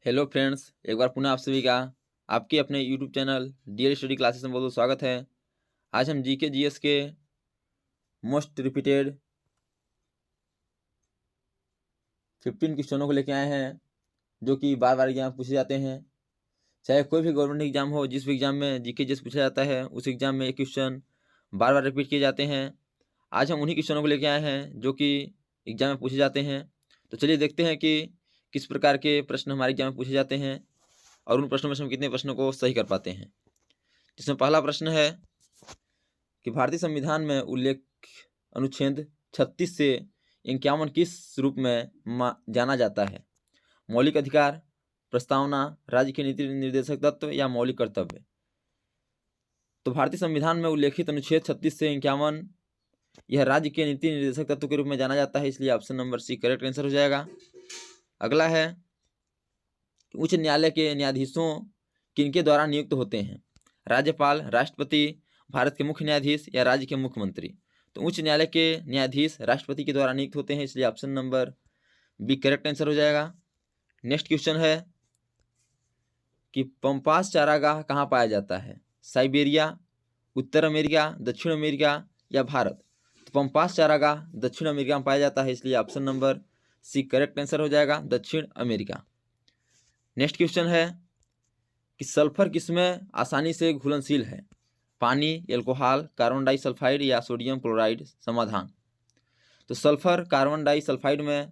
Hello friends, एक बार पुनः आप सभी का आपके अपने YouTube channel DL study classes में बहुत बहुत स्वागत है। आज हम जीके जीएस के मोस्ट रिपीटेड 15 क्वेश्चनों को लेके आए हैं, जो कि बार बार एग्जाम पूछे जाते हैं। चाहे कोई भी गवर्नमेंट एग्जाम हो, जिस भी एग्जाम में जीके जीएस पूछा जाता है, उस एग्जाम में एक क्वेश्चन बार बार रिपीट किए जाते हैं। आज हम उन्हीं क्वेश्चनों को लेके आए हैं जो कि एग्जाम में पूछे जाते हैं। तो चलिए देखते हैं कि किस प्रकार के प्रश्न हमारे एग्जाम में पूछे जाते हैं और उन प्रश्नों में से हम कितने प्रश्नों को सही कर पाते हैं। जिसमें पहला प्रश्न है कि भारतीय संविधान में उल्लेख अनुच्छेद 36 से 51 किस रूप में जाना जाता है? मौलिक अधिकार, प्रस्तावना, राज्य के नीति निर्देशक तत्व या मौलिक कर्तव्य। तो भारतीय संविधान में उल्लेखित अनुच्छेद 36 से 51 यह राज्य के नीति निर्देशक तत्व के रूप में जाना जाता है, इसलिए option number C correct answer हो जाएगा। अगला है उच्च न्यायालय के न्यायाधीशों किनके द्वारा नियुक्त होते हैं? राज्यपाल, राष्ट्रपति, भारत के मुख्य न्यायाधीश या राज्य के मुख्यमंत्री। तो उच्च न्यायालय के न्यायाधीश राष्ट्रपति के द्वारा नियुक्त होते हैं, इसलिए option number B correct answer हो जाएगा। नेक्स्ट क्वेश्चन है कि पंपास चारागाह कहाँ पाया जाता है? साइबेरिया, उत्तर अमेरिका, दक्षिण अमेरिका या भारत। तो पंपास चारागाह दक्षिण अमेरिका में पाया जाता है, इसलिए option number C correct answer हो जाएगा, दक्षिण अमेरिका। नेक्स्ट क्वेश्चन है कि सल्फर किसमें आसानी से घुलनशील है? पानी, एल्कोहल, कार्बन डाइसल्फाइड या सोडियम क्लोराइड समाधान। तो सल्फर कार्बन डाइसल्फाइड में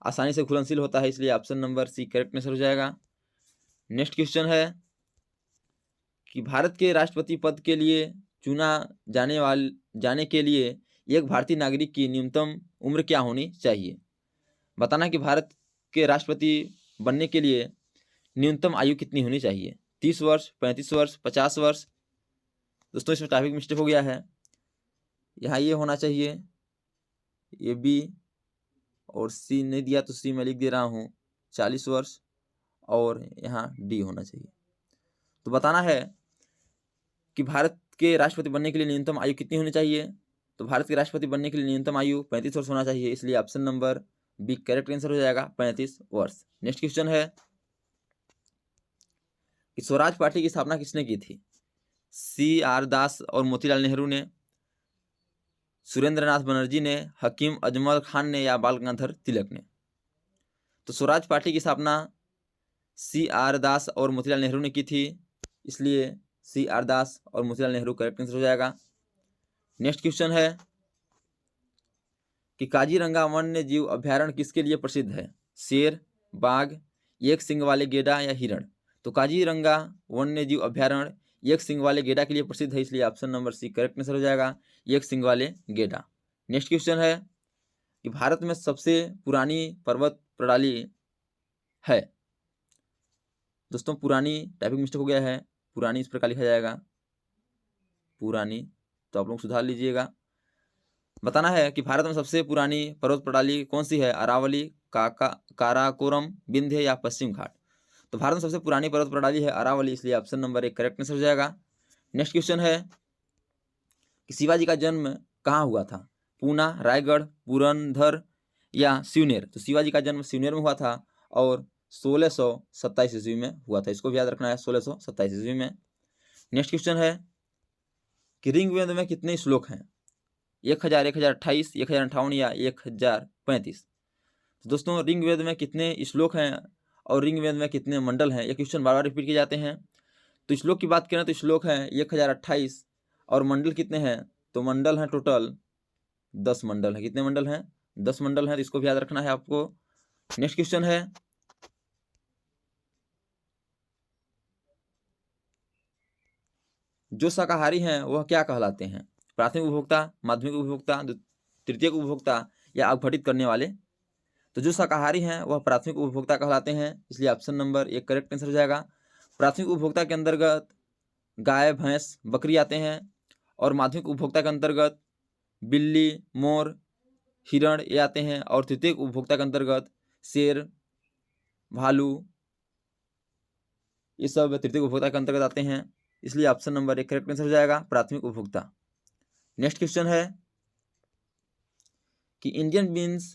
आसानी से घुलनशील होता है, इसलिए option number C correct answer हो जाएगा। नेक्स्ट क्वेश्चन है कि भारत के राष्ट्रपति पद के लिए चुना जाने के लिए एक भारतीय नागरिक की न्यूनतम उम्र क्या होनी चाहिए? बताना कि भारत के राष्ट्रपति बनने के लिए न्यूनतम आयु कितनी होनी चाहिए? 30 वर्ष, 35 वर्ष, 50 वर्ष। दोस्तों इसमें टाइपिंग मिस्टेक हो गया है, यहाँ ये होना चाहिए, ये बी और सी नहीं दिया तो सी मैं लिख दे रहा हूँ 40 वर्ष और यहाँ डी होना चाहिए। तो बताना है कि भारत के राष्ट्रपति बनने के लिए न्यूनतम आयु कितनी होनी चाहिए? तो भारत के राष्ट्रपति बनने के लिए न्यूनतम आयु 35 वर्ष होना चाहिए, इसलिए option number B correct answer हो जाएगा, 35 वर्ष। नेक्स्ट क्वेश्चन है कि स्वराज पार्टी की स्थापना किसने की थी? CR दास और मोतीलाल नेहरू ने, सुरेंद्रनाथ बनर्जी ने, हकीम अजमल खान ने या बाल गंगाधर तिलक ने। तो स्वराज पार्टी की स्थापना CR दास और मोतीलाल नेहरू ने की थी, इसलिए CR दास और मोतीलाल नेहरू करेक्ट आंसर हो जाएगा। नेक्स्ट क्वेश्चन है कि काजीरंगा वन्य जीव अभ्यारण्य किसके लिए प्रसिद्ध है? शेर, बाघ, एक सिंग वाले गेंडा या हिरण। तो काजीरंगा वन्य जीव अभ्यारण्य एक सिंग वाले गेंडा के लिए प्रसिद्ध है, इसलिए option number C correct answer हो जाएगा, एक सिंग वाले गेंडा। नेक्स्ट क्वेश्चन है कि भारत में सबसे पुरानी पर्वत प्रणाली है। दोस्तों पुरानी टाइपिंग मिस्टेक हो गया है, पुरानी इस प्रकार लिखा जाएगा पुरानी, तो आप लोग सुधार लीजिएगा। बताना है कि भारत में सबसे पुरानी पर्वत प्रणाली कौन सी है? अरावली, काराकोरम, विंध्य या पश्चिम घाट। तो भारत में सबसे पुरानी पर्वत प्रणाली है अरावली, इसलिए ऑप्शन नंबर 1 करेक्ट आंसर हो जाएगा। नेक्स्ट क्वेश्चन है कि शिवाजी का जन्म कहाँ हुआ था? पूना, रायगढ़, पुरंदर या सिवनेर। तो शिवाजी का जन्म सिवनेर में हुआ था और 1627 ईस्वी में हुआ था, इसको भी याद रखना है, 1627 ईस्वी में। नेक्स्ट क्वेश्चन है कि ऋग्वेद में कितने श्लोक हैं? 1000, 1028, 1058 या 1035। तो दोस्तों ऋग्वेद में कितने श्लोक हैं और ऋग्वेद में कितने मंडल हैं, ये क्वेश्चन बार बार रिपीट किए जाते हैं। तो श्लोक की बात करें तो श्लोक हैं 1028 और मंडल कितने हैं? तो मंडल हैं टोटल 10 मंडल हैं। कितने मंडल हैं? 10 मंडल हैं, तो इसको भी याद रखना है आपको। नेक्स्ट क्वेश्चन है जो शाकाहारी हैं वह क्या कहलाते हैं? प्राथमिक उपभोक्ता, माध्यमिक उपभोक्ता, तृतीयक उपभोक्ता या अपघटित करने वाले। तो जो शाकाहारी हैं वह प्राथमिक उपभोक्ता कहलाते हैं, इसलिए ऑप्शन नंबर 1 करेक्ट आंसर हो जाएगा। प्राथमिक उपभोक्ता के अंतर्गत गाय, भैंस, बकरी आते हैं और माध्यमिक उपभोक्ता के अंतर्गत बिल्ली, मोर, हिरण ये आते हैं और तृतीयक उपभोक्ता के अंतर्गत शेर, भालू, ये सब तृतीयक उपभोक्ता के अंतर्गत आते हैं, इसलिए ऑप्शन नंबर 1 करेक्ट आंसर हो जाएगा, प्राथमिक उपभोक्ता। नेक्स्ट क्वेश्चन है कि इंडियन बीन्स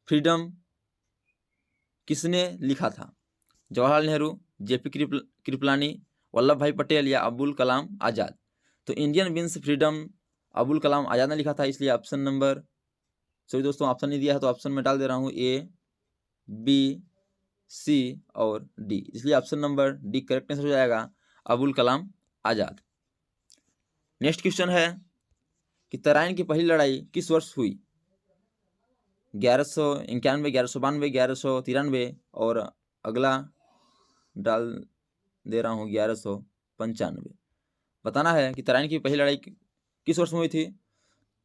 फ्रीडम किसने लिखा था? जवाहरलाल नेहरू, जेपी कृपलानी, वल्लभ भाई पटेल या अब्दुल कलाम आज़ाद। तो Indian wins freedom Abdul Kalam Azad ने लिखा था, इसलिए ऑप्शन नंबर, सॉरी दोस्तों ऑप्शन नहीं दिया है तो ऑप्शन में डाल दे रहा हूँ ए, बी, सी और डी, इसलिए option number D correct answer हो जाएगा, अब्दुल कलाम आज़ाद। नेक्स्ट क्वेश्चन है कि तराइन की पहली लड़ाई किस वर्ष हुई? 1191, 1192, 1193 और अगला डाल दे रहा हूँ 1195। बताना है कि तराइन की पहली लड़ाई किस वर्ष में हुई थी।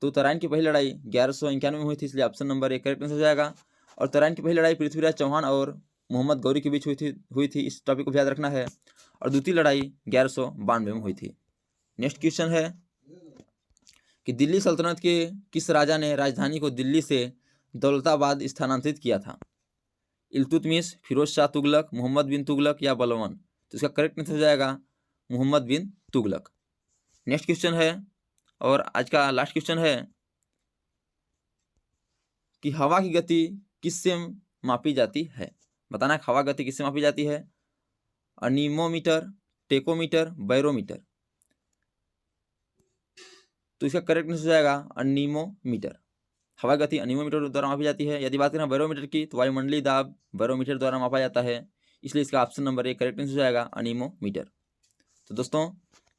तो तराइन की पहली लड़ाई 1191 में हुई थी, इसलिए ऑप्शन नंबर एक करेक्ट आंसर हो जाएगा। और तराइन की पहली लड़ाई पृथ्वीराज चौहान और मोहम्मद गौरी के बीच हुई थी। इस टॉपिक को याद रखना है। और दूसरी लड़ाई 1192 में हुई थी। नेक्स्ट क्वेश्चन है कि दिल्ली सल्तनत के किस राजा ने राजधानी को दिल्ली से दौलताबाद स्थानांतरित किया था? इल्तुतमिश, फिरोज शाह तुगलक, मोहम्मद बिन तुगलक या बलवन। तो इसका करेक्ट आंसर हो जाएगा मोहम्मद बिन तुगलक। नेक्स्ट क्वेश्चन है और आज का लास्ट क्वेश्चन है कि हवा की गति किससे मापी जाती है? बताना है हवा गति किससे मापी जाती है? अनीमोमीटर, टेकोमीटर, बैरोमीटर। तो इसका करेक्ट आंसर हो जाएगा अनीमोमीटर। हवा गति अनीमोमीटर द्वारा मापी जाती है। यदि बात करें बैरोमीटर की तो वायुमंडलीय दाब बैरोमीटर द्वारा मापा जाता है, इसलिए इसका ऑप्शन नंबर एक करेक्ट आंसर हो जाएगा अनीमोमीटर। तो दोस्तों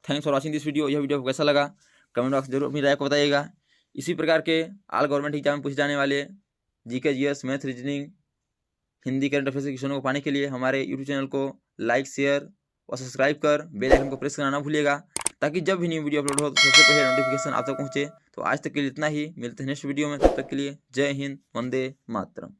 thanks for watching this video. यह वीडियो आपको कैसा लगा कमेंट बॉक्स जरूर अपनी राय को बताइएगा। इसी प्रकार के ऑल गवर्नमेंट एग्जाम में पूछे जाने वाले GK, GS, math, reasoning, Hindi, current affairs के क्वेश्चनों को पाने के लिए हमारे यूट्यूब चैनल को लाइक, शेयर और सब्सक्राइब कर बेल आइकन को प्रेस करना ना भूलिएगा, ताकि जब भी न्यू वीडियो अपलोड हो तो सबसे पहले नोटिफिकेशन आप तक पहुंचे। तो आज तक के लिए इतना ही, मिलते हैं नेक्स्ट वीडियो में। तब तक के लिए जय हिंद, वंदे मातरम।